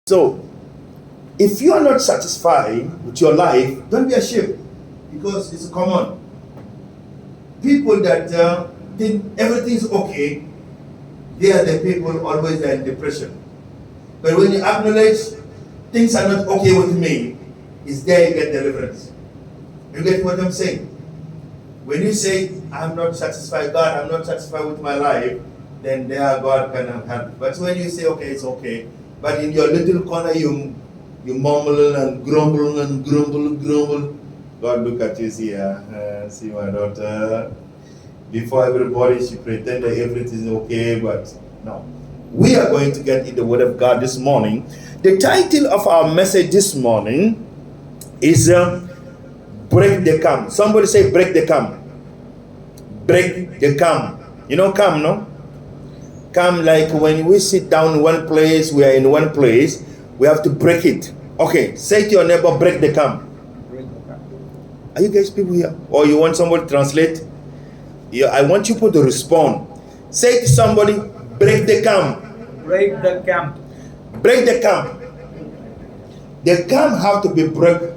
So, if you are not satisfied with your life, don't be ashamed, because it's common. People that think everything is okay, they are the people always in depression. But when you acknowledge things are not okay with me, it's there you get deliverance. You get what I'm saying? When you say, I'm not satisfied, God, I'm not satisfied with my life, then there God can help. But when you say, okay, it's okay, but in your little corner you mumble and grumble. God look at you, see my daughter. Before everybody, she pretended everything is okay, but no. We are going to get in the Word of God this morning. The title of our message this morning is Break the Camp. Somebody say break the camp. Break the camp. You know camp, no? Camp, like when we sit down in one place, we are in one place, we have to break it. Okay, say to your neighbor, break the camp. Break the camp. Are you guys people here? Or you want somebody to translate? Yeah, I want you people to respond. Say to somebody, break the camp. Break the camp. Break the camp. The camp have to be broken.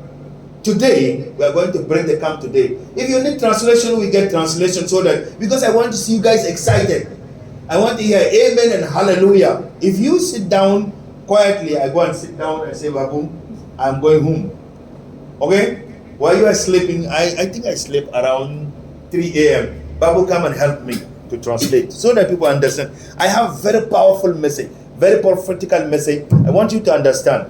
Today, we are going to break the camp today. If you need translation, we get translation so that, because I want to see you guys excited. I want to hear amen and hallelujah. If you sit down quietly, I go and sit down and say, Babu, I'm going home. Okay? While you are sleeping, I think I sleep around 3 a.m. Babu, come and help me to translate so that people understand. I have very powerful message, very prophetical message. I want you to understand.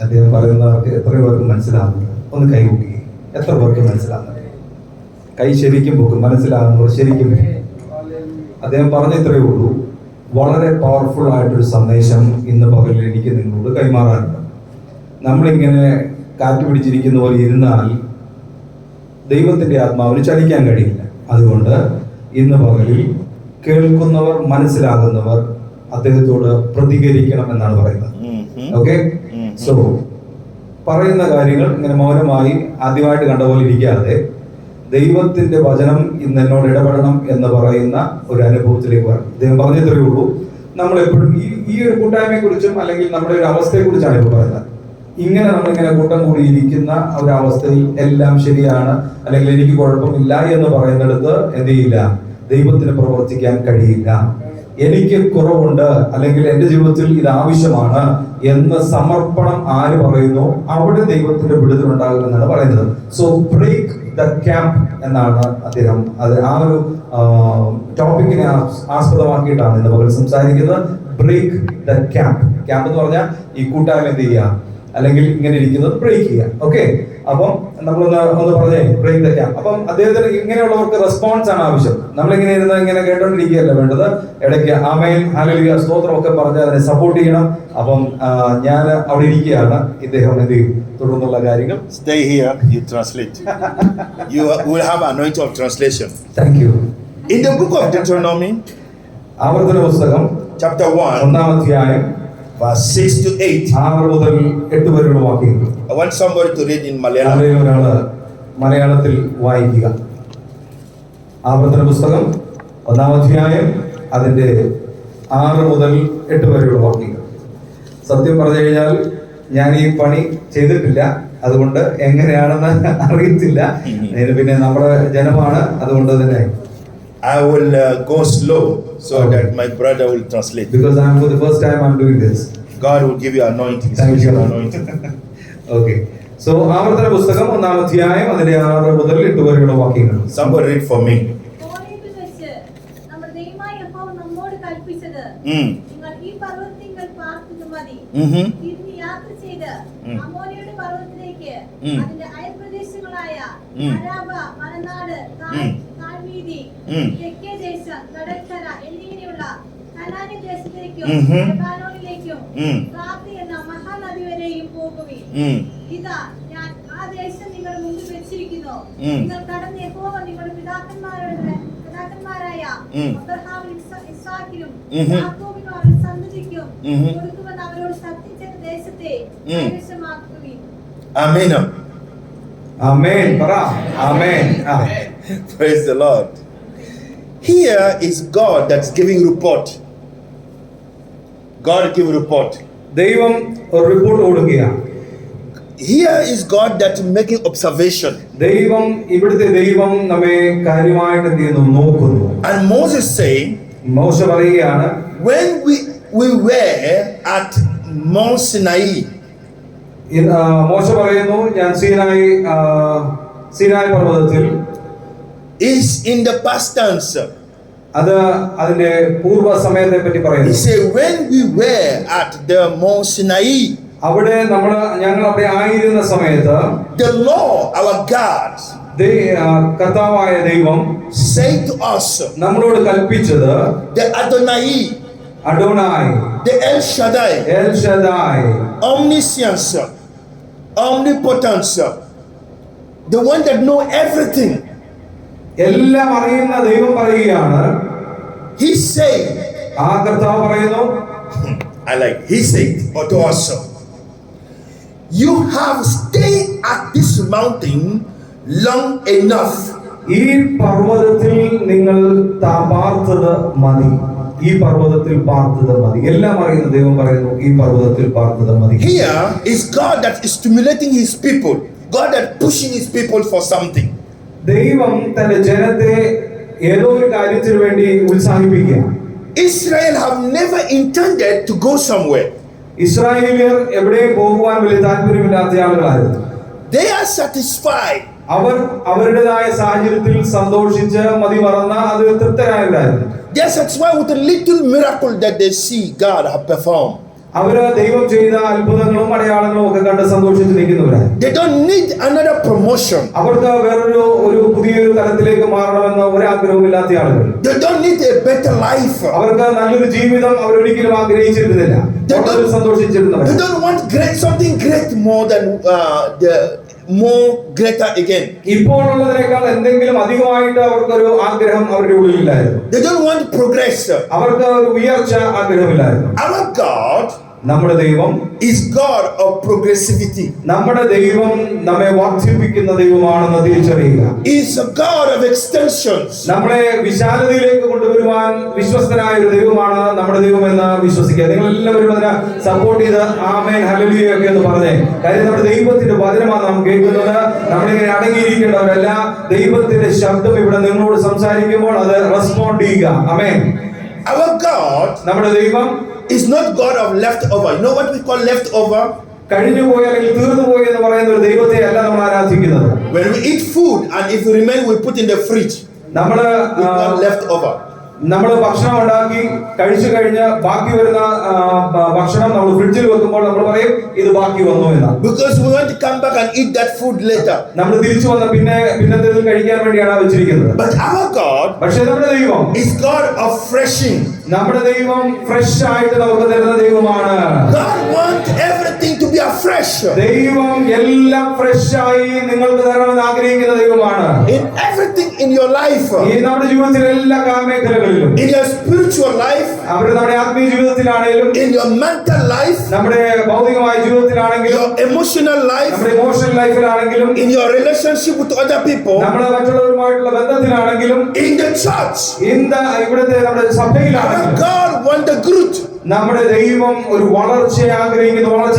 അദ്ദേഹം പറയുന്നവർക്ക് എത്ര പേർക്ക് മനസ്സിലാകുന്നുണ്ട്? ഒന്ന് കൈ പൊക്കി. എത്ര പേർക്ക് മനസ്സിലാകുന്നുണ്ട്? കൈ ശരിക്കും പൊക്കും. മനസ്സിലാകുന്നവർ ശരിക്കും. അദ്ദേഹം പറഞ്ഞ ഇത്രയേ ഉള്ളൂ. വളരെ പവർഫുൾ ആയിട്ടൊരു സന്ദേശം ഇന്ന് പകലിൽ എനിക്ക് നിങ്ങളോട് കൈമാറാനുണ്ട്. നമ്മളിങ്ങനെ കാറ്റ് പിടിച്ചിരിക്കുന്ന പോലെ ഇരുന്നാൽ ദൈവത്തിന്റെ ആത്മാവിന് ചലിക്കാൻ കഴിയില്ല. അതുകൊണ്ട് ഇന്ന് പകലിൽ കേൾക്കുന്നവർ, മനസ്സിലാകുന്നവർ അദ്ദേഹത്തോട് പ്രതികരിക്കണം എന്നാണ് പറയുന്നത്. ഓക്കെ, സോ പറയുന്ന കാര്യങ്ങൾ ഇങ്ങനെ മൗനമായി ആദ്യമായിട്ട് കണ്ട പോലെ ഇരിക്കാതെ ദൈവത്തിന്റെ വചനം ഇന്ന് എന്നോട് ഇടപെടണം എന്ന് പറയുന്ന ഒരു അനുഭവത്തിലേക്ക് വരണം. അദ്ദേഹം പറഞ്ഞത്രേ ഉള്ളൂ. നമ്മളെപ്പോഴും ഈ ഒരു കൂട്ടായ്മയെ കുറിച്ചും അല്ലെങ്കിൽ നമ്മുടെ ഒരു അവസ്ഥയെ കുറിച്ചാണ് ഇപ്പോൾ പറയുന്നത്. ഇങ്ങനെ നമ്മളിങ്ങനെ കൂട്ടം കൂടി ഇരിക്കുന്ന ഒരു അവസ്ഥയിൽ എല്ലാം ശരിയാണ് അല്ലെങ്കിൽ എനിക്ക് കുഴപ്പമില്ല എന്ന് പറയുന്നിടത്ത് എന്ത് ചെയ്യില്ല? ദൈവത്തിന് പ്രവർത്തിക്കാൻ കഴിയില്ല. എനിക്ക് കുറവുണ്ട് അല്ലെങ്കിൽ എൻ്റെ ജീവിതത്തിൽ ഇത് ആവശ്യമാണ് എന്ന് സമർപ്പണം ആര് പറയുന്നു, അവിടെ ദൈവത്തിന്റെ വിടുതലുണ്ടാകുമെന്നാണ് പറയുന്നത്. സോ ബ്രേക്ക് ദ ക്യാമ്പ് എന്നാണ് അദ്ദേഹം ആ ഒരു ടോപ്പിക്കിനെ ആസ്പദമാക്കിയിട്ടാണ് ഇന്ന് പകൽ സംസാരിക്കുന്നത്. Break the camp. ക്യാമ്പ് എന്ന് പറഞ്ഞാൽ ഈ കൂട്ടായ്മ എന്ത് ചെയ്യുക അല്ലെങ്കിൽ ഇങ്ങനെ ഇരിക്കുന്നത് ബ്രേക്ക് ചെയ്യുക. ഓക്കെ, അപ്പം നമ്മളൊന്ന് പറഞ്ഞേ, ബ്രേക്ക് ദ ക്യാമ്പ്. അപ്പം അദ്ദേഹത്തിന് ഇങ്ങനെയുള്ളവർക്ക് റെസ്പോൺസ് ആണ് ആവശ്യം. നമ്മളിങ്ങനെ ഇരുന്ന് ഇങ്ങനെ കേട്ടോണ്ടിരിക്കുകയല്ല വേണ്ടത്. ഇടയ്ക്ക് ആമേൻ, ഹല്ലേലൂയ, സ്തോത്രം ഒക്കെ പറഞ്ഞ് അതിനെ സപ്പോർട്ട് ചെയ്യണം. അപ്പം ഞാൻ അവിടെ ഇരിക്കുകയാണ്. ഇദ്ദേഹം എന്ത് ചെയ്യും? തുടർന്നുള്ള കാര്യങ്ങൾ. Stay here, you translate. You will have anointing of translation. Thank you. In the book of Deuteronomy, ആവർത്തന പുസ്തകം chapter 1, ഒന്നാം അധ്യായം verse 6 to 8. 6 മുതൽ 8 വരെയുള്ള വാക്യങ്ങൾ. I want somebody to read in Malayalam. ഒരാള് മലയാളത്തിൽ വായിക്കുക. ആവർത്തന പുസ്തകം ഒന്നാം അധ്യായം അതിന്റെ 6 മുതൽ 8 വരെയുള്ള വാക്യങ്ങൾ. സത്യം പറഞ്ഞു കഴിഞ്ഞാൽ ഞാൻ ഈ പണി ചെയ്തിട്ടില്ല, അതുകൊണ്ട് എങ്ങനെയാണെന്ന് അറിയത്തില്ല. പിന്നെ നമ്മുടെ ജനമാണ്, അതുകൊണ്ട് തന്നെ I will go slow so that my brother will translate. Because for the first time I'm doing this. God will give you anointing. Thank you. Anointing. Okay. So ആവർത്തന പുസ്തകം ഒന്നാം അധ്യായം അതിന്റെ 6 മുതൽ 8 വരെയുള്ള വാക്യങ്ങൾ. Somebody read for me. ഹോരേബിൽ വെച്ച് നമ്മുടെ ദൈവമായ യഹോവ നമ്മോട് കൽപ്പിച്ചത്, നിങ്ങൾ ഈ പർവ്വതത്തിങ്കൽ പാർക്കുക മതി. തിരിഞ്ഞ് യാത്ര ചെയ്ത് അമോര്യരുടെ പർവ്വതത്തിലേക്ക്, അതിന്റെ അയൽപ്രദേശങ്ങളായ അരാബ, മലനാട്, താഴ്വീതി, തെക്കേ ദേശം, കടൽക്കര എന്നിങ്ങനെയുള്ള കനാന്യ ദേശത്തേക്കും ലെബാനോനിലേക്കും പ്രാപ്തി എന്ന മഹാനദി വരെയും പോകുവിൻ. ഇതാ ഞാൻ ആ ദേശം നിങ്ങളുടെ മുമ്പിൽ വെച്ചിരിക്കുന്നു. നിങ്ങൾ കടന്ന് യഹോവ നിങ്ങളുടെ പിതാക്കന്മാരായ അബ്രഹാമിനും ഇസ്ഹാക്കിനും യാക്കോബിനും അവരുടെ സന്തതിക്കും കൊടുക്കുമെന്ന് അവരോട് സത്യം ചെയ്ത ദേശത്തെ കൈവശമാക്കുവിൻ. Amen. Amen. Amen. Praise the Lord. Here is God that's giving report. God give report. ദൈവം ഒരു റിപ്പോർട്ട് കൊടുക്കുകയാണ്. Here is God that making observation. ഇവിടുത്തെ ദൈവം നമ്മെ കാര്യമായിട്ട് എന്ത് ചെയ്യുന്നു, നോക്കുന്നു. And Moses saying, മോശ പറയുകയാണ്, when we were at Mount Sinai, മോശ പറയുന്നു, ഞാൻ സീനായി പർവ്വതത്തിൽ, is in the past tense. അത് അതിന്റെ പൂർവ്വ സമയത്തെ പറ്റി He പറയുന്നു. said, when we were at the Mount Sinai, അവിടെ ഞങ്ങൾ അവിടെ ആയിരുന്ന സമയത്ത് the Lord our God കർത്താവായ ദൈവം said to us, നമ്മളോട് കൽപ്പിച്ചത്, the Adonai, അഡോനായി, the El Shaddai, L Shaddai, omniscience, omnipotence, the one that know everything. എല്ലാം അറിയുന്ന ദൈവം പറയുകയാണ്. He said, ആ കർത്താവ് പറയുന്നു, he said to us, you have stayed at this mountain long enough. ഈ പർവ്വതത്തിൽ നിങ്ങൾ പാർത്തത് മതി. ഈ പർവ്വതത്തിൽ പാർത്തത് മതി. എല്ലാം അറിയുന്ന ദൈവം പറയുന്നു, ഈ പർവ്വതത്തിൽ പാർത്തത് മതി. Here is God that is stimulating his people, God that pushing his people for something. ദൈവം തന്റെ ജനത്തെ ഏതോ ഒരു കാര്യത്തിന് വേണ്ടി ഉത്സാഹിപ്പിക്കുക. Israel have never intended to go somewhere. ഇസ്രായേലിയർ എവിടെയും പോകുവാൻ വലിയ താല്പര്യമില്ലാത്ത ആളുകളായിരുന്നു. They are satisfied. അവർ അവരുടേതായ സാഹചര്യത്തിൽ സന്തോഷിച്ച് മതി മറന്ന അത് തൃപ്തരായവരായിരുന്നു. They are satisfied with a little miracle that they see God have performed. അവര് ദൈവം ചെയ്ത അത്ഭുതങ്ങളും അടയാളങ്ങളും ഒക്കെ കണ്ട് സന്തോഷിച്ച് നിൽക്കുന്നവരാണ്. They don't need another promotion. അവർക്ക് വേറൊരു പുതിയൊരു തലത്തിലേക്ക് മാറണമെന്ന ഒരാഗ്രഹമില്ലാത്ത ആളുകൾ. They don't need a better life. അവർക്ക് നല്ലൊരു ജീവിതം അവരൊരിക്കലും ആഗ്രഹിച്ചിരുന്നില്ല. വളരെ സന്തോഷിച്ചിരുന്നവർ. They don't want something great more than more greater again. ഇപ്പോഴുള്ളതിനേക്കാൾ എന്തെങ്കിലും അധികമായിട്ട് അവർക്കൊരു ആഗ്രഹം അവരുടെ ഉള്ളിലില്ലായിരുന്നു. They don't want progress. അവർക്ക് ഒരു ഉയർച്ച ആഗ്രഹമില്ലായിരുന്നു. Our God, നമ്മുടെ ദൈവം is God of progressivity. നമ്മുടെ ദൈവം നമ്മെ വർദ്ധിപ്പിക്കുന്ന ദൈവമാണെന്ന് തിരിച്ചറിയുക. Is a God of extensions. നമ്മളെ വിശാലതയിലേക്ക് കൊണ്ടുവരുവാൻ വിശ്വസ്തനായ ഒരു ദൈവമാണ് നമ്മുടെ ദൈവം എന്ന് വിശ്വസിക്കുക. നിങ്ങൾ എല്ലാവരും അതിനെ സപ്പോർട്ട് ചെയ്ത് ആമേൻ ഹല്ലേലൂയ ഒക്കെ എന്ന് പറഞ്ഞേ. കാര്യം നമ്മുടെ ദൈവത്തിന്റെ വചനമാണ് നാം കേൾക്കുന്നത്. നമ്മളിങ്ങനെ അടങ്ങിയിരിക്കേണ്ടവരല്ല. ദൈവത്തിന്റെ ശബ്ദം ഇവിടെ നിങ്ങളോട് സംസാരിക്കുമ്പോൾ അത് റെസ്പോണ്ട് ചെയ്യുക. ആമേൻ. Our God, നമ്മുടെ ദൈവം is not God of leftover. You know what we call leftover? കഴിഞ്ഞുപോയി അല്ലെങ്കിൽ തീർന്നുപോയി എന്ന് പറയുന്ന ഒരു ദൈവത്തെ അല്ല നമ്മൾ ആരാധിക്കുന്നത്. When we eat food and if it remain, we put in the fridge. We call leftover. നമ്മൾ ഭക്ഷണം ഉണ്ടാക്കി കഴിച്ചു കഴിഞ്ഞ് ബാക്കി വരുന്ന ഭക്ഷണം നമ്മൾ ഫ്രിഡ്ജിൽ വെക്കുമ്പോൾ നമ്മൾ പറയും ഇത് ബാക്കി വന്നു എന്ന്. Because we want to come back and eat that food later. നമ്മൾ തിരിച്ചു വന്ന പിന്നത്തേത് കഴിക്കാൻ വേണ്ടിയാണ് വെച്ചിരിക്കുന്നത്. But our God, പക്ഷേ നമ്മുടെ ദൈവം is God of freshing. നമ്മുടെ ദൈവം ഫ്രഷ് ആയിട്ട് നമുക്ക് തരുന്ന ദൈവമാണ്. God wants everything to be afresh. ദൈവം എല്ലാം ഫ്രഷ് ആയി നിങ്ങൾക്ക് തരണമെന്ന് ആഗ്രഹിക്കുന്ന ദൈവമാണ്. In everything in your life. ഈ നമ്മുടെ ജീവിതത്തിലെ എല്ലാ മേഖലകളിലും, in your spiritual life, നമ്മുടെ ആത്മീയ ജീവിതത്തിലാണെങ്കിലും, in your mental life, നമ്മുടെ ഭൗതികമായ ജീവിതത്തിലാണെങ്കിലും, your emotional life, നമ്മുടെ emotional ലൈഫിലാണെങ്കിലും, in your relationship with other people, നമ്മുടെ മറ്റുള്ളവരുമായിട്ടുള്ള ബന്ധത്തിലാണെങ്കിലും, in the church, ഇവിടുത്തെ നമ്മുടെ സഭയിലാണെങ്കിലും, God wants the growth. നമ്മുടെ ദൈവം ഒരു വളർച്ച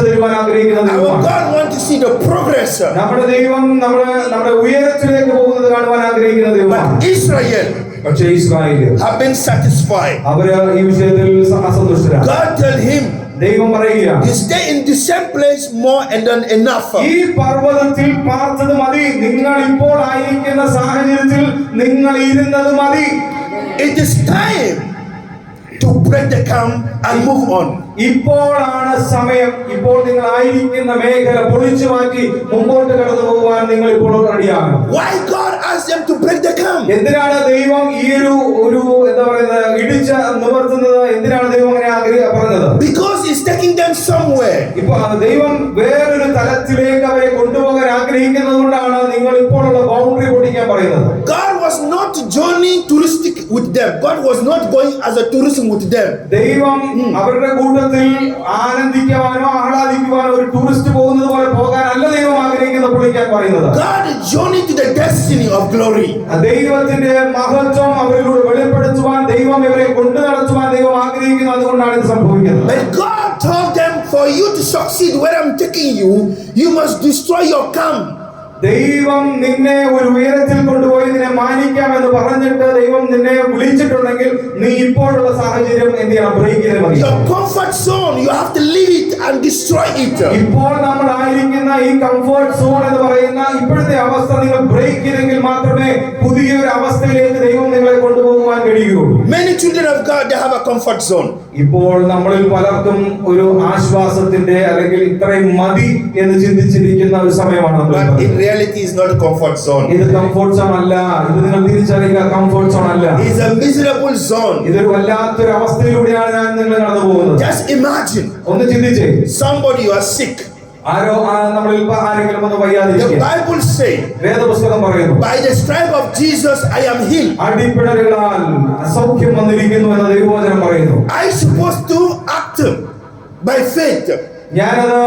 തരുവാൻ ആഗ്രഹിക്കുന്ന Our God wants to see the progress. നമ്മുടെ ദൈവം നമ്മുടെ ഉയരത്തിലേക്ക് പോകുന്നത് കാണുവാൻ ആഗ്രഹിക്കുന്ന ദൈവമാണ്. But Israel, പക്ഷേ ഇസ്രായേൽ have been satisfied. അവര് ഈ വിഷയത്തിൽ അസന്തുഷ്ടരാണ്. God tell him, ദൈവം പറയുകയാണ്, you stay in the same place more and then enough. ഈ പർവ്വതത്തിൽ പാർത്തത് മതി. നിങ്ങൾ ഇപ്പോൾ ആയിരിക്കുന്ന സാഹചര്യത്തിൽ നിങ്ങൾ ഇരുന്നത് മതി. It is time to break the camp and move on. ഇപ്പോഴാണ് സമയം. ഇപ്പോൾ നിങ്ങൾ ആയിരിക്കുന്ന മേഖല പൊളിച്ചു മാറ്റി മുമ്പോട്ട് കടന്നു പോകുവാൻ നിങ്ങൾ ഇപ്പോൾ റെഡിയാണ്. Why God asked them to break the camp? എന്തിനാണ് ദൈവം ഈ ഒരു എന്താ പറയുന്നത് ഇടിച്ച നിവർത്തുന്നത്? എന്തിനാണ് ദൈവം അങ്ങനെ പറഞ്ഞത്? Because he's taking them somewhere. ഇപ്പൊ ദൈവം വേറൊരു തലത്തിലേക്ക് അവരെ കൊണ്ടുപോകാൻ ആഗ്രഹിക്കുന്നത് കൊണ്ടാണ് നിങ്ങൾ ഇപ്പോഴുള്ള ബൗണ്ടറി പൊട്ടിക്കാൻ പറയുന്നത്. God was not journeying touristic with them. God was not going as a tourism with them. ദൈവം അവരുടെ കൂട്ടത്തിൽ ആനന്ദിക്കുവാനോ ആഹ്ലാദിക്കുവാനോ ഒരു ടൂറിസ്റ്റ് പോകുന്നത് പോലെ പോകാനല്ല ദൈവം ആഗ്രഹിക്കുന്നത് പൊളിക്കാൻ പറയുന്നത്. God is journeying to the destiny of glory. ദൈവത്തിന്റെ മഹത്വം അവരിലൂടെ വെളിപ്പെടുത്തുവാൻ ദൈവം ഇവരെ കൊണ്ടു നടത്തുവാൻ ദൈവം ആഗ്രഹിക്കുന്നത്. അതുകൊണ്ടാണ് ഇത് സംഭവിക്കുന്നത്. But God told them for you to succeed where I'm taking you, you must destroy your camp. ദൈവം നിന്നെ ഒരു ഉയരത്തിൽ കൊണ്ടുപോയി നിന്നെ മാനിക്കാമെന്ന് പറഞ്ഞിട്ട് ദൈവം നിന്നെ വിളിച്ചിട്ടുണ്ടെങ്കിൽ നീ ഇപ്പോഴുള്ള സാഹചര്യം എന്ത് ചെയ്യണം? ബ്രേക്ക് ചെയ്ത് മതി. Your comfort zone, you have to leave it and destroy it. ഇപ്പോൾ നമ്മൾ ആയിരിക്കുന്ന ഈ കംഫർട്ട് സോൺ എന്ന് പറയുന്ന ഇപ്പോഴത്തെ അവസ്ഥ നിങ്ങൾ ബ്രേക്ക് ചെയ്തെങ്കിൽ മാത്രമേ പുതിയൊരു അവസ്ഥയിലേക്ക് ദൈവം നിങ്ങളെ കൊണ്ടുപോകുവാൻ കഴിയുകയുള്ളൂ. Many children of God, they have a comfort zone. ഇപ്പോൾ നമ്മളിൽ പലർക്കും ഒരു ആശ്വാസത്തിന്റെ അല്ലെങ്കിൽ ഇത്രയും മതി എന്ന് ചിന്തിച്ചിരിക്കുന്ന ഒരു സമയമാണ് നമ്മൾ. But in reality, it's not a comfort zone. ഇത് കംഫർട്ട് സോൺ അല്ല. ഇത് നിങ്ങൾ തിരിച്ചറിയുക, കംഫർട്ട് സോൺ അല്ല. It's a miserable zone. ഇതൊരു വല്ലാത്തൊരു അവസ്ഥയിലൂടെയാണ് ഞാൻ നിങ്ങൾ കടന്നു പോകുന്നത്. Just imagine ഒന്ന് ചിന്തിച്ചേ, somebody, you are sick. ആരോ നമ്മളിൽ ആരെങ്കിലും ഒന്ന് The വയ്യാതിരിക്കുക. Bible says, വേദപുസ്തകം പറയുന്നു, by the stripe of Jesus, I am healed. അടിപ്പിണരുകളാൽ സൗഖ്യം വന്നിരിക്കുന്നു എന്ന് ദൈവവചനം പറയുന്നു. I supposed to act by faith ഞാനത്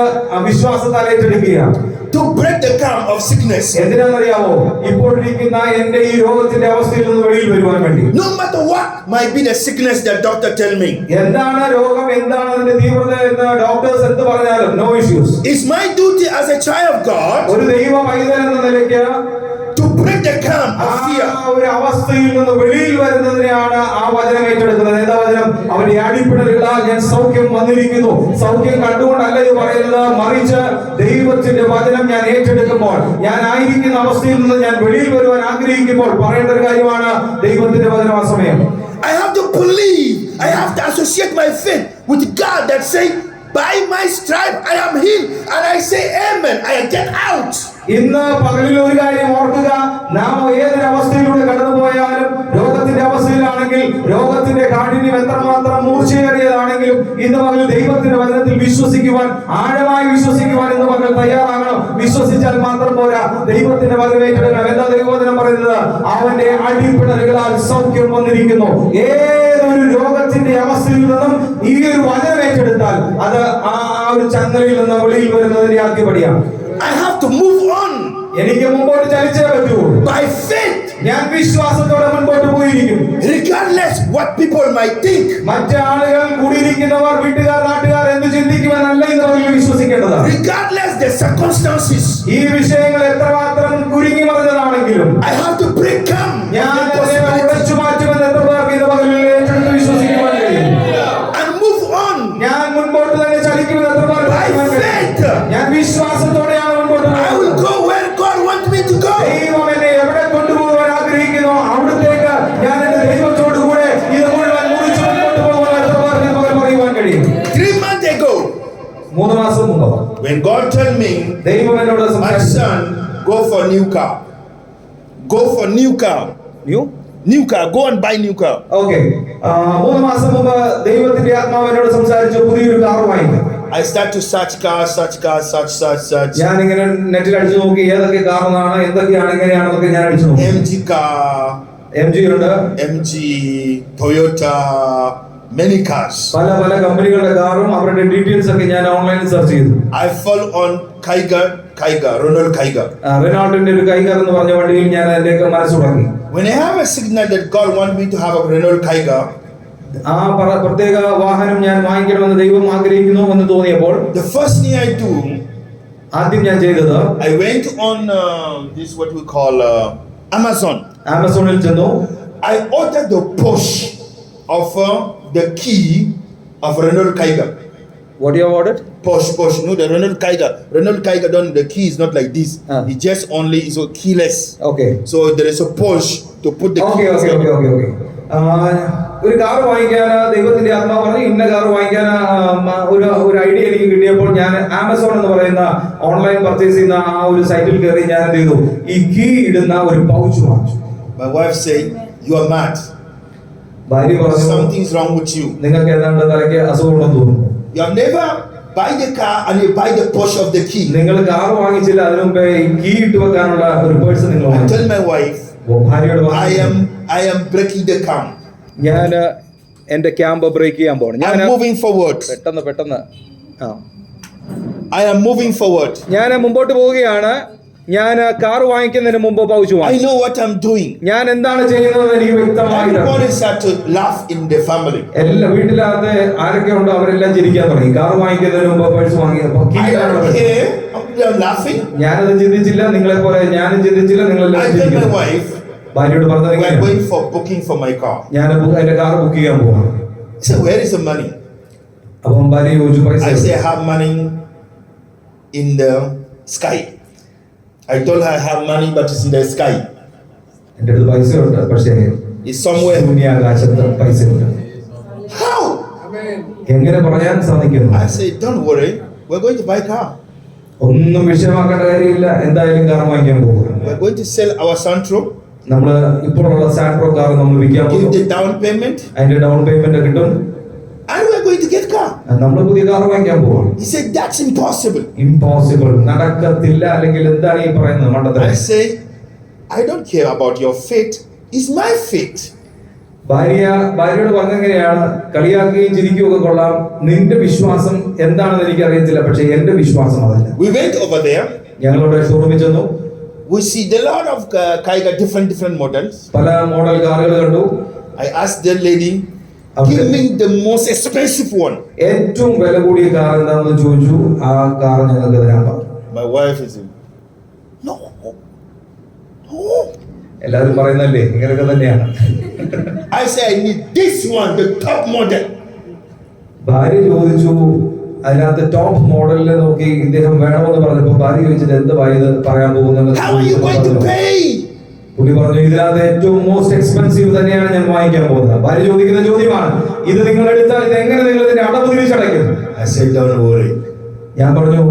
വിശ്വാസത്താൽ ഏറ്റെടുക്കുകയാണ്. to break the camp of sickness. എന്തിനാണെന്നറിയാമോ? ഇപ്പോൾ ഇരിക്കുന്ന എന്റെ ഈ രോഗത്തിന്റെ അവസ്ഥയിൽ നിന്ന് വെളിയിൽ വരുവാൻ വേണ്ടി. No matter what might be the sickness that doctor tell me, എന്താണ് രോഗം, എന്താണ് അതിന്റെ തീവ്രത എന്ന് ഡോക്ടേഴ്സ് എന്ത് പറഞ്ഞാലും no issues. it's my duty as a child of God ഒരു ദൈവ പൈതൽ എന്ന നിലയ്ക്ക് to break the camp of fear. ഒരു അവസ്ഥയിൽ നിന്ന് വെളിയിൽ വരുന്നതിനെയാണ് ആ വചനം ഏറ്റെടുക്കുന്നത്. എന്താ വചനം? അവന്റെ അടിപ്പിണരുകളാൽ ഞാൻ സൗഖ്യം വന്നിരിക്കുന്നു. സൗഖ്യം കണ്ടുകൊണ്ടല്ല ഇത് പറയുന്നത്, മറിച്ച് ദൈവത്തിന്റെ വചനം ഞാൻ ഏറ്റെടുക്കുമ്പോൾ, ഞാൻ ആയിരിക്കുന്ന അവസ്ഥയിൽ നിന്ന് ഞാൻ വെളിയിൽ വരുവാൻ ആഗ്രഹിക്കുമ്പോൾ പറയേണ്ട ഒരു കാര്യമാണ് ദൈവത്തിന്റെ വചനം. ആ സമയം I have to believe, I have to associate my faith with God that say, by my stripe I am healed, and I say amen, I get out. ഇന്ന് പകലിൽ ഒരു കാര്യം ഓർക്കുക, നാം ഏതൊരു അവസ്ഥയിലൂടെ കടന്നുപോയാലും, രോഗത്തിന്റെ അവസ്ഥയിലാണെങ്കിൽ, രോഗത്തിന്റെ കാഠിന്യം എത്രമാത്രം മൂർച്ചയേറിയതാണെങ്കിലും, ഇന്ന് പകൽ ദൈവത്തിന്റെ വചനത്തിൽ വിശ്വസിക്കുവാൻ, ആഴമായി വിശ്വസിക്കുവാൻ ഇന്ന് പകൽ തയ്യാറാകണം. വിശ്വസിച്ചാൽ മാത്രം പോരാ, ദൈവത്തിന്റെ വചനം ഏറ്റെടുക്കണം. എന്താ ദൈവവചനം പറയുന്നത്? അവന്റെ അടിപ്പിണരുകളാൽ സൗഖ്യം വന്നിരിക്കുന്നു. ഏതൊരു രോഗത്തിന്റെ അവസ്ഥയിൽ നിന്നും ഈ ഒരു വചനം ഏറ്റെടുത്താൽ അത് ആ ഒരു ചങ്ങലയിൽ നിന്ന് വെളിയിൽ വരുന്നതിന്റെ ആദ്യപടിയാണ്. I have to move on. എനിക്ക് മുമ്പോട്ട് ചലിച്ചേ പറ്റൂ. By faith, ഞാൻ വിശ്വാസത്തോടെ മുൻപോട്ട് പോയിരിക്കും. regardless what people might think. മറ്റു ആളുകൾ കൂടിയിരിക്കുന്നവർ, വീട്ടുകാർ, നാട്ടുകാർ എന്ത് ചിന്തിക്കുമെന്നല്ല ഇന്ന് പകൽ വിശ്വസിക്കേണ്ടതാണ്. Regardless the circumstances, ഈ വിഷയങ്ങൾ എത്രമാത്രം കുരുങ്ങി മറിഞ്ഞതാണെങ്കിലും I have to break camp. ഞാൻ അതിനെ ഉടച്ചു മാറ്റുമെന്ന് എത്ര പേർക്ക് ഇന്ന് പകൽ ഏറ്റെടുത്ത് വിശ്വസിക്കുവാൻ കഴിയും. And move on. ഞാൻ മുൻപോട്ട് തന്നെ ചലിക്കുമെന്ന് എത്ര പേർക്ക് By faith, ഞാൻ വിശ്വാസത്തോടെയാണ് മുൻപോട്ട് I will പോകുന്നത്. go where God wants me to go. ദൈവം എന്നെ എവിടെ കൊണ്ടുപോകാൻ ആഗ്രഹിക്കുന്നു അവിടത്തേക്ക് ഞാൻ എന്റെ ദൈവത്തോടു കൂടെ ഇത് മുഴുവൻ മുറിച്ച് മുൻപോട്ട് പോകുമെന്ന് എത്ര പേർക്ക് ഇന്ന് പകൽ പറയുവാൻ കഴിയും. 3 months ago, 3 മാസം മുമ്പ് when God told me, ദൈവം എന്നോട് my സംസാരിച്ചു. son, go for new car. Go for new car. New car. Go and buy new car. Okay, 3 മാസം മുമ്പ് ദൈവത്തിന്റെ ആത്മാവ് എന്നോട് സംസാരിച്ചു, പുതിയൊരു കാർ വാങ്ങിക്കാം. I start to search cars, search. ഞാൻ ഇങ്ങനെ നെറ്റിൽ അടിച്ചു നോക്കി ഏതൊക്കെ കാറാണ്, എന്തൊക്കെയാണ്, എങ്ങനെയാണെന്നൊക്കെ ഞാൻ അടിച്ചു നോക്കി. MG car, MG ഉണ്ട്, MG, Toyota, many cars. പല കമ്പനികളുടെ കാറും അവരുടെ ഡീറ്റെയിൽസ് ഒക്കെ ഞാൻ ഓൺലൈനിൽ സെർച്ച് ചെയ്തു. I fall on Ronald Kaiga. റെനാൾഡിന്റെ ഒരു കൈകാർ എന്ന് പറഞ്ഞ വണ്ടിയിൽ ഞാൻ അതിലേക്ക് മനസ്സ് തുടങ്ങി. When I have a signal that God wants me to have a Renault Kaiga, ആ പ്രത്യേക വാഹനം ഞാൻ വാങ്ങിക്കണമെന്ന് ദൈവം ആഗ്രഹിക്കുന്നു എന്ന് തോന്നിയപ്പോൾ the first thing I do, ആദ്യം ഞാൻ ചെയ്തത്, I went on this what we call Amazon. ആമസോണിൽ ചെന്നു. I ordered the push of the key of Renault Kaiga. What you have ordered? Push. No, the Renault Kaiga. Renault Kaiga, the key is not like this. It just only is a keyless. Okay. So there is a push to put the okay key. ഒരു car വാങ്ങിക്കാൻ ദൈവത്തിന്റെ ആത്മാവ് പറഞ്ഞു, ഇന്ന car വാങ്ങിക്കാൻ ഒരു idea എനിക്ക് കിട്ടിയപ്പോൾ ഞാൻ ആമസോൺ എന്ന് പറയുന്ന ഓൺലൈൻ പർച്ചേസ് ചെയ്യുന്ന ആ ഒരു സൈറ്റിൽ കയറി ഞാൻ എന്ത് ചെയ്തു, ഈ കീ ഇടുന്ന ഒരു പൗച്ച് വാങ്ങിച്ചു. My wife said, "You are mad. ഭാര്യ പറഞ്ഞു, Something's wrong with you. നിങ്ങൾക്ക് ഏതാണ്ട് തലയ്ക്ക് അസുഖമുണ്ടെന്ന് തോന്നുന്നു. You have never buy the car and you buy the push of the key." നിങ്ങൾ കാർ വാങ്ങിച്ചില്ല, അതിനു മുമ്പേ ഈ കീ ഇട്ട് വെക്കാനുള്ള ഒരു പേഴ്സ് നിങ്ങൾ I വാങ്ങിച്ചു. tell my wife, ഭാര്യയോട് പറഞ്ഞു, I am breaking the camp. ഞാൻ എന്റെ ക്യാമ്പ് ബ്രേക്ക് ചെയ്യാൻ പോകണം. ഞാൻ I'm moving forward. പെട്ടെന്ന് I am moving forward. ഞാൻ മുമ്പോട്ട് പോവുകയാണ്. ഞാൻ കാർ വാങ്ങിക്കുന്നതിന് മുമ്പ് പൗച്ച് I വാങ്ങി. know what I'm doing. ഞാൻ എന്താണ് ചെയ്യുന്നത് എനിക്ക് വ്യക്തമായിട്ടാണ്. Everybody start to laugh in the family. എല്ലാ വീട്ടിലകത്ത് ആരൊക്കെ ഉണ്ടോ അവരെല്ലാം ചിരിക്കാൻ തുടങ്ങി. കാർ വാങ്ങിക്കുന്നതിന് മുമ്പ് purse വാങ്ങിയപ്പോ I don't care. I'm laughing. ഞാനത് ചിന്തിച്ചില്ല, നിങ്ങളെ പോലെ ഞാനും ചിന്തിച്ചില്ല, നിങ്ങളെല്ലാം I tell my ചിന്തിക്കുന്നു. wife, ഭാര്യയോട് പറഞ്ഞത് we are ഇങ്ങനെയാണ്. going for booking for my car. ഞാൻ എന്റെ കാർ ബുക്ക് ചെയ്യാൻ പോവാണ്. I said, where is the money? അപ്പം ഭാര്യ ചോദിച്ചു പൈസ. I say, I have money in the sky. I told her I have money, but it's in the sky. എന്റെ അടുത്ത് പൈസ ഉണ്ട്, പക്ഷേ It's somewhere. ശൂന്യാകാശത്ത് പൈസ ഉണ്ട്. How? എങ്ങനെ പറയാൻ സാധിക്കുന്നു? I say, don't worry. We're going to buy a car. ഒന്നും വിഷയമാക്കേണ്ട കാര്യമില്ല, എന്തായാലും കാർ വാങ്ങിക്കാൻ പോകും. We're going to sell our Santro. നമ്മള് ഇപ്പോഴുള്ള സാൻട്രോ കാർ നമ്മൾ വിൽക്കാൻ Give പോകും. the down payment. അതിന്റെ ഡൗൺ പേയ്മെന്റ് കിട്ടും. And we're going to get car. നമ്മൾ പുതിയ കാർ വാങ്ങിക്കാൻ പോവാം. He said, that's impossible. Impossible, നടക്കത്തില്ല. അല്ലെങ്കിൽ എന്താണ് ഈ പറയുന്നത്? മണ്ടത്തരം. I say, I don't care about your fate. It's my fate. ഭാര്യയോട് പറഞ്ഞെങ്ങനെയാണ്, കളിയാക്കുകയും ചിരിക്കുകയൊക്കെ കൊള്ളാം, നിന്റെ വിശ്വാസം എന്താണെന്ന് എനിക്ക് അറിയത്തില്ല, പക്ഷെ എന്റെ വിശ്വാസം അതല്ല. We went over there. ഞങ്ങളുടെ ഷോറൂമിൽ ചെന്നു. We see a lot of Kaiga, different models. പല മോഡൽ കാറുകൾ കണ്ടു. I asked the lady, give me the most expensive one. ഏറ്റവും വില കൂടിയ കാർ എന്താണെന്ന് ചോദിച്ചു. ആ കാർ ഞങ്ങൾക്ക് തരാൻ പറഞ്ഞു. My wife is, no. എല്ലാവരും പറയുന്നല്ലേ, ഇങ്ങനെയൊക്കെ തന്നെയാണ്. I say, I need this one, the top model. ഭാര്യ ചോദിച്ചു, അതിനകത്ത് ടോപ്പ് മോഡലിൽ നോക്കി ഇദ്ദേഹം വേണമെന്ന് പറഞ്ഞപ്പോ ഭാര്യ ചോദിച്ചിട്ട് എന്ത് ഇത് പറയാൻ പോകുന്നത്? How are you going to pay? പുള്ളി പറഞ്ഞു, ഇതിനകത്ത് ഏറ്റവും മോസ്റ്റ് എക്സ്പെൻസീവ് തന്നെയാണ് ഞാൻ വാങ്ങിക്കാൻ പോകുന്നത്. ഭാര്യ ചോദിക്കുന്ന ചോദ്യമാണ്, ഇത് നിങ്ങൾ എടുത്താൽ ഇത് എങ്ങനെ നിങ്ങൾ ഇതിന്റെ അടവ് തിരിച്ചടയ്ക്കും? I said, don't worry. ഞാൻ പറഞ്ഞു,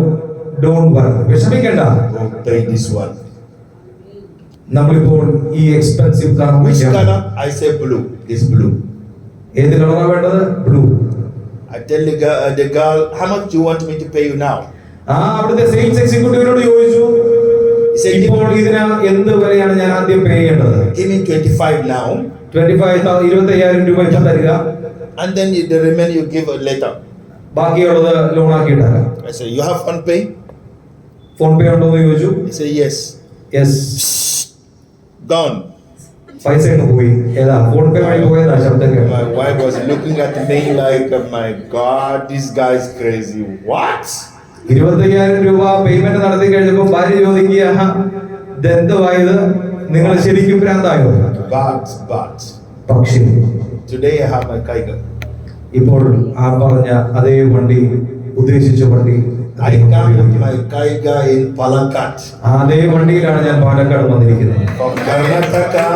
ഡോണ്ട് വറി, വിഷമിക്കണ്ട, Go pay this one. നമ്മളിപ്പോൾ ഈ expensive car Which color? I say blue. This blue. ഏത് കളറാണ് വേണ്ടത്? Blue. I tell the girl, how much do you want me to pay you now? അവിടുത്തെ sales എക്സിക്യൂട്ടീവിനോട് ചോദിച്ചു, He said, ഇപ്പോൾ ഇതിന് എന്ത് വിലയാണ് ഞാൻ ആദ്യം പേ ചെയ്യേണ്ടത്? give me 25 now. 25,000 രൂപ ഇപ്പം തരിക, And then the remaining you give later. ബാക്കിയുള്ളത് ലോൺ ആക്കിയിട്ടാണ്. I say, you have phone pay? PhonePe ഉണ്ടോ എന്ന് ചോദിച്ചു. He said, yes. Yes. Gone. പൈസ അങ്ങ് പോയി. ഏതാ ഫോൺ പേ വഴി പോയതാ ശബ്ദം കേട്ടത്. My wife was looking at me like, oh my God, this guy is crazy. What? 25,000 രൂപ പേയ്മെന്റ് നടത്തി കഴിഞ്ഞപ്പോൾ ഭാര്യ ചോദിക്കുക, ഇതെന്തുവായത്, നിങ്ങൾ ശരിക്കും ഭ്രാന്തായോ? But പക്ഷേ today I have my Kaiga. ഇപ്പോൾ ആ പറഞ്ഞ അതേ വണ്ടി, ഉദ്ദേശിച്ച വണ്ടി, I come with my Kaiga in Palakkad. അതേ വണ്ടിയിലാണ് ഞാൻ പാലക്കാട് വന്നിരിക്കുന്നത്. From Karnataka,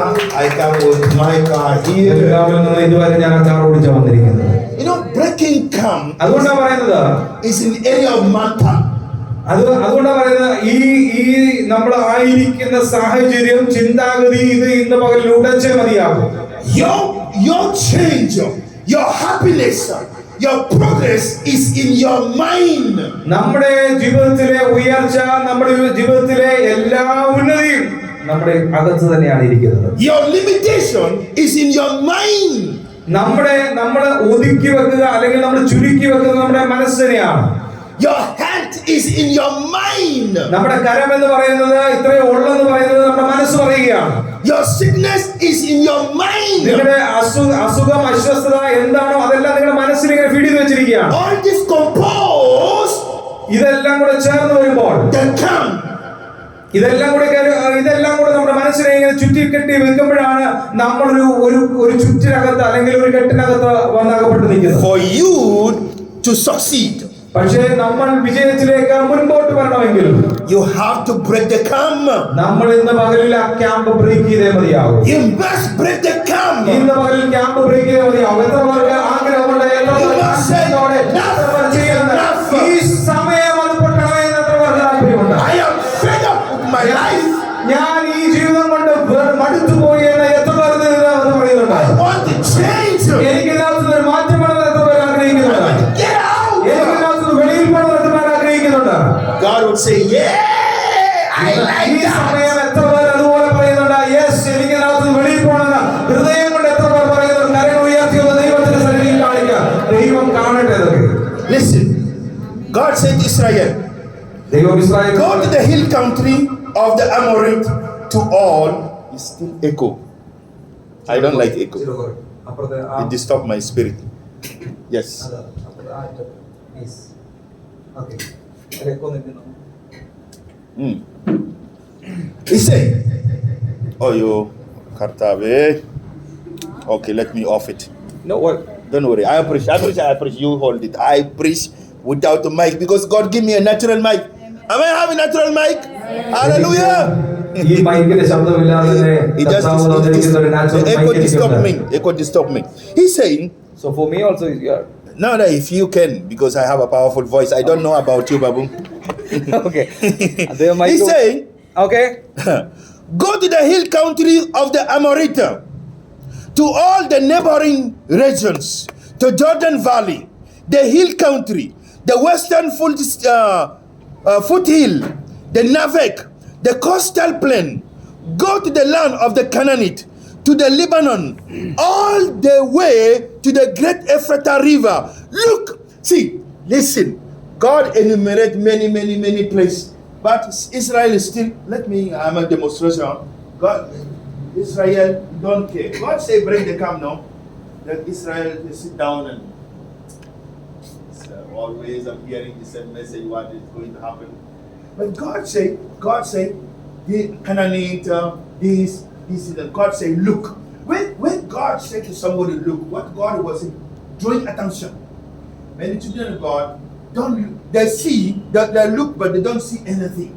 I come with my car here. ബെൽഗാമിൽ നിന്ന് ഇതുവരെ ഞാൻ ആ കാർ ഓടിച്ചാണ് വന്നിരിക്കുന്നത്. You know, breaking camp അതുകൊണ്ടാണ് പറയുന്നത്, is in the area of Manta. അതുകൊണ്ടാണ് പറയുന്നത്, ഈ നമ്മൾ ആയിരിക്കുന്ന സാഹചര്യം, ചിന്താഗതി ഇത് ഇന്ന് പകൽ ഉടച്ചേ മതിയാകും. Your change, your happiness, your progress is in your mind. നമ്മുടെ ജീവിതത്തിലെ ഉയർച്ച, നമ്മുടെ ജീവിതത്തിലെ എല്ലാ ഉന്നതിയും നമ്മുടെ അകത്ത് തന്നെയാണ് ഇരിക്കുന്നത്. Your limitation is in your mind. നമ്മൾ ഒതുക്കി വെക്കുക അല്ലെങ്കിൽ നമ്മൾ ചുരുക്കി വെക്കുന്നത് നമ്മുടെ മനസ്സിനെയാണ്. Your health is in your mind. നമ്മുടെ കരം എന്ന് പറയുന്നത്, ഇത്രയേ ഉള്ളെന്ന് പറയുന്നത് നമ്മുടെ മനസ്സ് പറയുകയാണ്. Your sickness is in your mind. നിങ്ങളുടെ അസുഖം, അസ്വസ്ഥത എന്താണോ അതെല്ലാം നിങ്ങളുടെ മനസ്സിൽ ഇങ്ങനെ ഫീഡ് ചെയ്ത് വെച്ചിരിക്കുകയാണ്. All this composed, ഇതെല്ലാം കൂടെ ചേർന്ന് വരുമ്പോൾ, the camp. ഇതെല്ലാം കൂടെ നമ്മുടെ മനസ്സിനെ ഇങ്ങനെ ചുറ്റിക്കെട്ടി വെക്കുമ്പോഴാണ് നമ്മൾ ഒരു ചുറ്റിനകത്ത് അല്ലെങ്കിൽ ഒരു കെട്ടിനകത്ത് വന്നകപ്പെട്ട് നിൽക്കുന്നത്. For you to succeed, പക്ഷേ നമ്മൾ വിജയത്തിലേക്ക് മുൻപോട്ട് വരണമെങ്കിൽ you have to break the camp. നമ്മൾ ഇന്ന് പകലിൽ ആ ക്യാമ്പ് ബ്രേക്ക് ചെയ്തേ മതിയാവും. You must break the camp. ഇന്ന് പകലിൽ ക്യാമ്പ് ബ്രേക്ക് ചെയ്തേ മതിയാവും. എത്ര പേർക്ക് ആഗ്രഹമുണ്ട്? ഈ സമയം അത് പൊട്ടണമേ എന്ന് എത്ര പേർക്ക് താല്പര്യമുണ്ട്? I am fed up with my life. ഞാൻ ഈ ജീവിതം കൊണ്ട് മടുത്തു പോയി എന്ന് എത്ര പേർക്ക് പറയുന്നുണ്ട്? I want to change. എനിക്ക് ഇതിനകത്ത് ഒരു മാറ്റം വേണമെന്ന് എത്ര പേർ ആഗ്രഹിക്കുന്നുണ്ട്? Get out. എനിക്ക് ഇതിനകത്ത് വെളിയിൽ പോകണമെന്ന് എത്ര പേർ ആഗ്രഹിക്കുന്നുണ്ട്? God would say, yeah, I like ഈ that. സമയം എത്ര പേർ അതുപോലെ പറയുന്നുണ്ട്? യെസ്, എനിക്ക് ഇതിനകത്ത് വെളിയിൽ പോകണമെന്ന് ഹൃദയം കൊണ്ട് എത്ര പേർ പറയുന്നുണ്ട്? കരങ്ങൾ ഉയർത്തി ഒന്ന് ദൈവത്തിന്റെ സന്നിധിയിൽ കാണിക്കുക. ദൈവം കാണട്ടെ ഇതൊക്കെ. Listen, God said to Israel, ദൈവം Israel go to the hill country of the Amorite to all is still echo. I don't like echo. അപ്പുറത്തെ It disturbs my spirit. Yes. Okay He said, "Oh, you Kartave. Okay, let me off it. No, what? Don't worry. I appreciate. You hold it. I preach without a mic because God give me a natural mic. Am I having natural mic? Hallelujah." ഈ മൈക്കിന്റെ ശബ്ദമില്ലാതെ It just echo disturb me. He's saying, So for me also, yeah. no, if you can, because I have a powerful voice. I don't know about you, Babu. Okay. അദ്ദേഹം mic- He's saying, Okay. go to the hill country of the Amorite, to all the neighboring regions, to Jordan Valley, the hill country, the western foothill, the Navek, the coastal plain. Go to the land of the Canaanite, to the Lebanon, all the way to the great Ephrata river. Look, see, listen. God enumerate many places, but Israel is still. I'm a demonstration. God, Israel don't care. God say bring the camp now. That Israel they sit down and always I'm hearing the same message. What is going to happen? But God say, the Canaanite, this, and God say, look. When God said to somebody, look, what God was drawing attention. Many children of God they see, they look, but they don't see anything.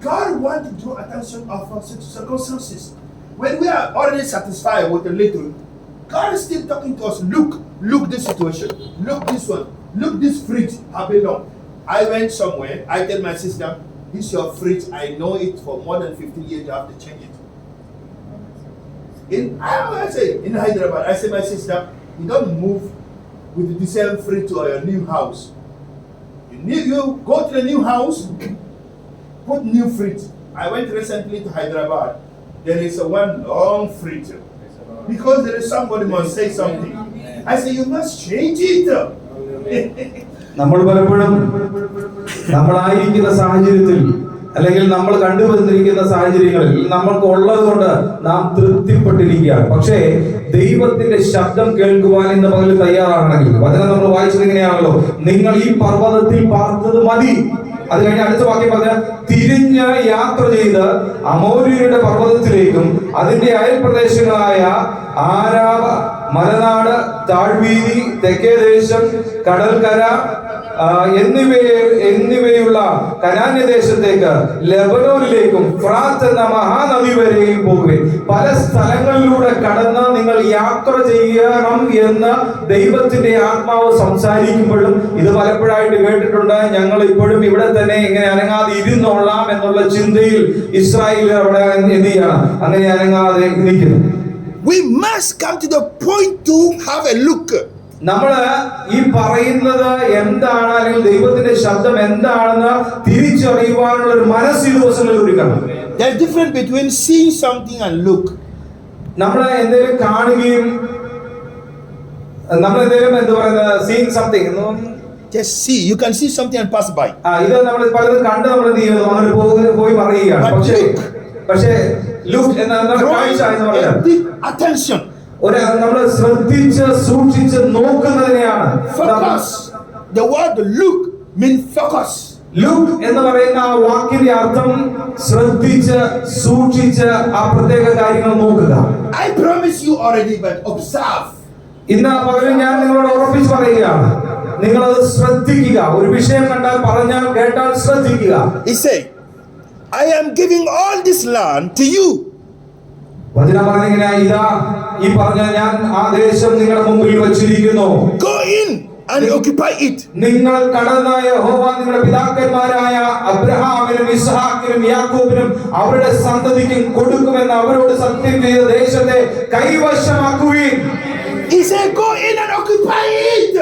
God wants to draw attention of our circumstances. When we are already satisfied with a little, God is still talking to us, look this situation, look this one, look this fridge, how long. I went somewhere, I tell my sister, this is your fridge, I know it for more than 15 years, you have to change it. In Hyderabad, I say my sister, you don't move with the same fridge to your new house. You go to the new house, put new fridge. I went recently to Hyderabad, there is one long fridge. Because there is somebody must say something. I say, you must change it. നമ്മൾ പലപ്പോഴും നമ്മളായിരിക്കുന്ന സാഹചര്യത്തിൽ അല്ലെങ്കിൽ നമ്മൾ കണ്ടുവന്നിരിക്കുന്ന സാഹചര്യങ്ങളിൽ നമ്മൾക്ക് ഉള്ളത് കൊണ്ട് നാം തൃപ്തിപ്പെട്ടിരിക്കുകയാണ്. പക്ഷേ ദൈവത്തിന്റെ ശബ്ദം കേൾക്കുവാൻ ഇന്ന് പകൽ തയ്യാറാണെങ്കിൽ വചനം നമ്മൾ വായിച്ചത് ഇങ്ങനെയാണല്ലോ, നിങ്ങൾ ഈ പർവ്വതത്തിൽ പാർത്തത് മതി. അത് കഴിഞ്ഞ് അടുത്ത വാക്യം പറഞ്ഞ തിരിഞ്ഞ് യാത്ര ചെയ്ത് അമോര്യരുടെ പർവ്വതത്തിലേക്കും അതിന്റെ അയൽപ്രദേശങ്ങളായ ആരാബ, മലനാട്, താഴ്വീതി, തെക്കേ ദേശം, കടൽക്കര എന്നിവയുള്ള കനാന്യദേശത്തേക്ക്, ലെബനോനിലേക്കും ഫ്രാത്ത് എന്ന മഹാനദി വരെയും പോകുവിൻ. പല സ്ഥലങ്ങളിലൂടെ കടന്ന് നിങ്ങൾ യാത്ര ചെയ്യണം എന്ന് ദൈവത്തിന്റെ ആത്മാവ് സംസാരിക്കുമ്പോഴും ഇത് പലപ്പോഴായിട്ട് കേട്ടിട്ടുണ്ട്. ഞങ്ങൾ ഇപ്പോഴും ഇവിടെ തന്നെ ഇങ്ങനെ അനങ്ങാതെ ഇരുന്നോളാം എന്നുള്ള ചിന്തയിൽ ഇസ്രായേൽ അവിടെ എന്ത് ചെയ്യണം, അങ്ങനെ അനങ്ങാതെ നിൽക്കുന്നു. We must come to the point to have a look. നമ്മള് ഈ പറയുന്നത് എന്താണ് അല്ലെങ്കിൽ ദൈവത്തിന്റെ ശബ്ദം എന്താണെന്ന് തിരിച്ചറിയുവാനുള്ള ഒരു മനസ്സ് ഈ ദിവസങ്ങളിൽ ഒരുക്കണം. There's difference between seeing something and look. നമ്മള് എന്തെങ്കിലും കാണുകയും നമ്മളെന്തെങ്കിലും എന്താ പറയുന്നത് seeing something Just see. You can see something and pass by. ഇത് നമ്മൾ പലതും കണ്ട് നമ്മൾ എന്ത് ചെയ്യുന്നു, അങ്ങനെ പോയി പറയുകയാണ്. പക്ഷേ ലുക്ക് എന്ന കാഴ്ച എന്ന് പറഞ്ഞാൽ attention. നമ്മൾ ശ്രദ്ധിച്ച് സൂക്ഷിച്ച് നോക്കുന്നതിനെയാണ്. Focus. The word look means focus. Look എന്ന് പറയുന്ന ആ വാക്കിന്റെ അർത്ഥം ശ്രദ്ധിച്ച് സൂക്ഷിച്ച് ആ പ്രത്യേക കാര്യങ്ങൾ നോക്കുക. I promise you already, but observe. ഇന്ന് പകരം ഞാൻ നിങ്ങളോട് ഉറപ്പിച്ച് പറയുകയാണ്, നിങ്ങളത് ശ്രദ്ധിക്കുക. ഒരു വിഷയം കണ്ടാൽ, പറഞ്ഞാൽ, കേട്ടാൽ ശ്രദ്ധിക്കുക. He said, I am giving all this land to you. വചനം പറഞ്ഞിങ്ങനെ, ഇതാ ഈ പറഞ്ഞ ഞാൻ ആ ദേശം നിങ്ങളുടെ മുമ്പിൽ വച്ചിരിക്കുന്നു. Go in and occupy it. നിങ്ങൾ കടന്ന് യഹോവ നിങ്ങളുടെ പിതാക്കന്മാരായ അബ്രഹാമിനും ഇസ്ഹാക്കിനും യാക്കോബിനും അവരുടെ സന്തതിക്കും കൊടുക്കുമെന്ന് അവരോട് സത്യം ചെയ്ത ദേശത്തെ കൈവശമാക്കുവിൻ. He said, go in and occupy it.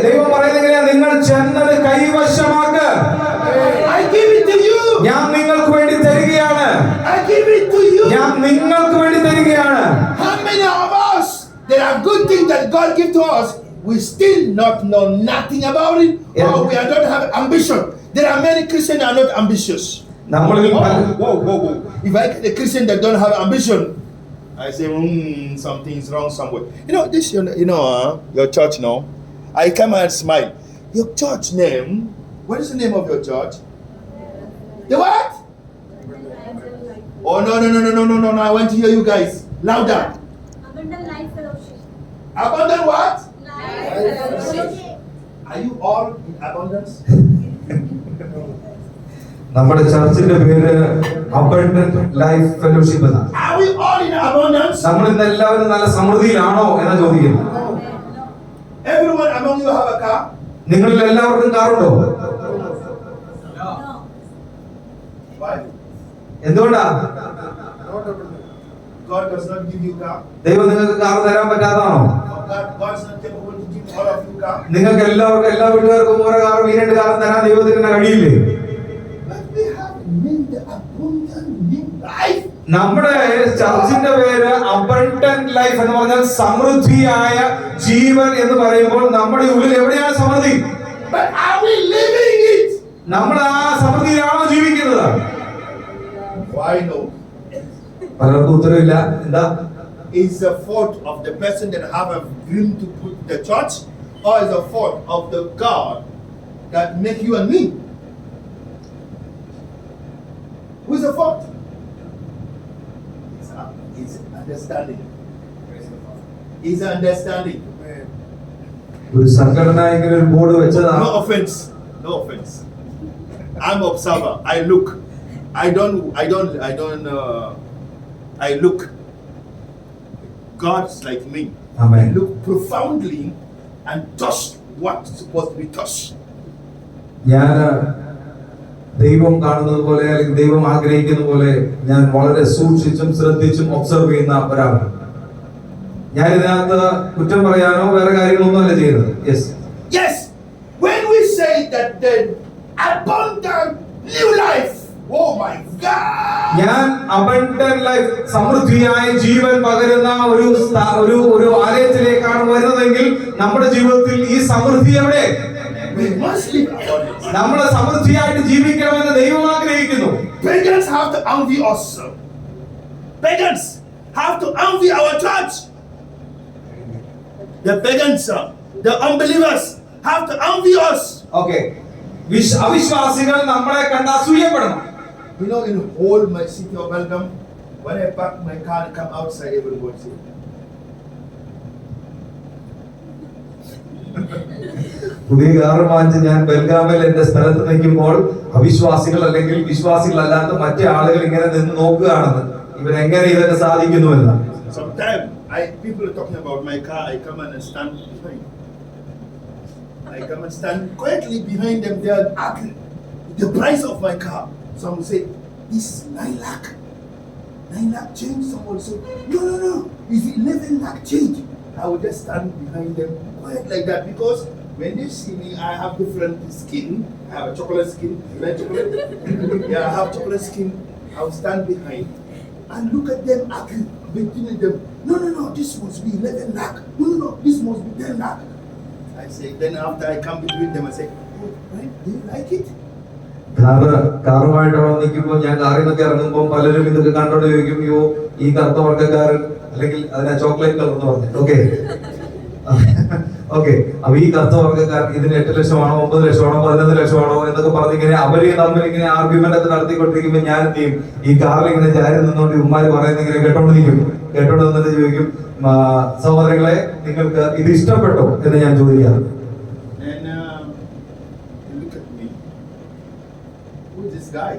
ദൈവം പറയുന്നത് നിങ്ങൾ ചെന്നത് കൈവശമാക്ക്. I give it to you. ഞാൻ നിങ്ങൾക്ക് വേണ്ടി തരികയാണ്. I give it to you. ഞാൻ നിങ്ങൾക്ക് വേണ്ടി തരികയാണ്. How many of us, there are good things that God gives to us, we still not know nothing about it, or we are not have ambition. There are many Christians who are not ambitious. നമ്മളിൽ പല- Whoa. If I get a Christian that don't have ambition, I say, something's wrong somewhere. Your church now. I come and smile. Your church name, what is the name of your church? The what? Oh, no. I want to hear you guys. Louder. Abundant Life Fellowship. Abundant what? Life Fellowship. Are you all in abundance? നമ്മുടെ ചർച്ചിന്റെ പേര് abundant life fellowship എന്നാണ്. Are we all in abundance? നമ്മൾ ഇന്ന് എല്ലാവരും നല്ല സമൃദ്ധിയിലാണോ എന്നാ ചോദിക്കുന്നത്. Everyone among you have a car? നിങ്ങളിൽ എല്ലാവർക്കും കാറുണ്ടോ? No. Why? എന്തുകൊണ്ടാ? God does not give you car. ദൈവം നിങ്ങൾക്ക് കാർ തരാൻ പറ്റാത്തതാണോ? God's not capable to give all of you car. നിങ്ങൾക്ക് എല്ലാവർക്കും എല്ലാ വീട്ടുകാർക്കും ഓരോ കാറും ഈ 2 കാറും തരാൻ ദൈവത്തിന് കഴിയില്ലേ? But we have named the abundant new life. നമ്മുടെ ചർച്ചിന്റെ പേര് അബണ്ടന്റ് ലൈഫ് എന്ന് പറഞ്ഞാൽ സമൃദ്ധിയായ ജീവൻ എന്ന് പറയുമ്പോൾ നമ്മുടെ ഉള്ളിൽ എവിടെയാണ് സമൃദ്ധി? But are we living it? നമ്മൾ ആ സമൃദ്ധിയിലാണോ ജീവിക്കുന്നത്? Why no? പലർക്കും ഉത്തരവില്ല. എന്താ? Is the fault of the person that have a dream to put the church, or is the fault of the God that make you and me? Who is the fault? It's understanding. It's understanding. ഒരു സംഘടന ഇങ്ങനെ ഒരു board വെച്ചതാണ്. No offense. I'm observer. I look. I look. God's like me. Amen. I look profoundly and touch what's supposed to be touched. ഞാൻ ദൈവം കാണുന്നത് പോലെ അല്ലെങ്കിൽ ദൈവം ആഗ്രഹിക്കുന്ന പോലെ ഞാൻ വളരെ സൂക്ഷിച്ചും ശ്രദ്ധിച്ചും ഒബ്സർവ് ചെയ്യുന്ന ഒരാളാണ്. ഞാൻ ഇതിനകത്ത് കുറ്റം പറയാനോ വേറെ കാര്യങ്ങളൊന്നും അല്ല ചെയ്യുന്നത്. Yes. When we say that the abundant new life, oh my God. ഞാൻ അബണ്ടന്റ് ലൈഫ് സമൃദ്ധിയായ ജീവൻ പകരുന്ന ഒരു ആലയത്തിലേക്കാണ് വരുന്നതെങ്കിൽ നമ്മുടെ ജീവിതത്തിൽ ഈ സമൃദ്ധി എവിടെ? We must live abundance. നമ്മൾ സമൃദ്ധിയായിട്ട് ജീവിക്കണമെന്ന് ദൈവം ആഗ്രഹിക്കുന്നു. Pagans have to envy us. Pagans have to envy our church. The pagans, the unbelievers have to envy us. Okay. അവിശ്വാസികൾ നമ്മളെ കണ്ട് അസൂയപ്പെടണം. You know, in whole my city of Belgium, when I park my car and come outside, everybody say, പുതിയ car വാങ്ങിച്ച് ഞാൻ ബെൽഗാമിൽ എന്റെ സ്ഥലത്ത് നിൽക്കുമ്പോൾ അവിശ്വാസികൾ അല്ലെങ്കിൽ വിശ്വാസികളല്ലാത്ത മറ്റു ആളുകൾ ഇങ്ങനെ നിന്ന് നോക്കുകയാണെന്ന്, ഇവരെങ്ങനെ ഇതൊക്കെ സാധിക്കുന്നുവെന്ന്. sometimes people are talking about my car, I come and stand behind. I come and stand quietly behind them. They are asking the price of my car. Some will say, this is 9 lakh. 9 lakh change. Someone will say, no. It's 11 lakh change. I will just stand behind them quiet like that, because when they see me, I have different skin. I have a chocolate skin. You like chocolate? Yeah, I have chocolate skin. I will stand behind and look at them arguing between them. No, this must be 11 lakh. No, this must be 10 lakh. I say, then after I come between them, I say, oh, right, do you like it? കാറുമായിട്ട് അവിടെ നിൽക്കുമ്പോൾ ഞാൻ കാറിൽ നിന്നൊക്കെ ഇറങ്ങുമ്പോൾ പലരും ഇതൊക്കെ കണ്ടോണ്ട് ചോദിക്കും, യോ ഈ കറുത്ത വർഗ്ഗക്കാരൻ, അല്ലെങ്കിൽ അതിനെ ചോക്ലേറ്റ് കളർ എന്ന് പറഞ്ഞു. ഓക്കെ അപ്പൊ ഈ കറുത്ത വർഗ്ഗക്കാരൻ ഇതിന് 8 ലക്ഷമാണോ 9 ലക്ഷമാണോ 11 ലക്ഷമാണോ എന്നൊക്കെ പറഞ്ഞിങ്ങനെ അവര് തമ്മിൽ ഇങ്ങനെ ആർഗ്യുമെന്റ് ഒക്കെ നടത്തിക്കൊണ്ടിരിക്കുമ്പോൾ ഞാൻ എന്ത് ചെയ്യും, ഈ കാറിൽ ഇങ്ങനെ ചാരി നിന്നുകൊണ്ട് ഉമ്മാര് പറയുന്ന ഇങ്ങനെ കേട്ടോണ്ട് നിന്നിട്ട് ചോദിക്കും, സഹോദരങ്ങളെ നിങ്ങൾക്ക് ഇത് ഇഷ്ടപ്പെട്ടോ എന്ന് ഞാൻ ചോദിക്കാം. And look at me. Who is this guy?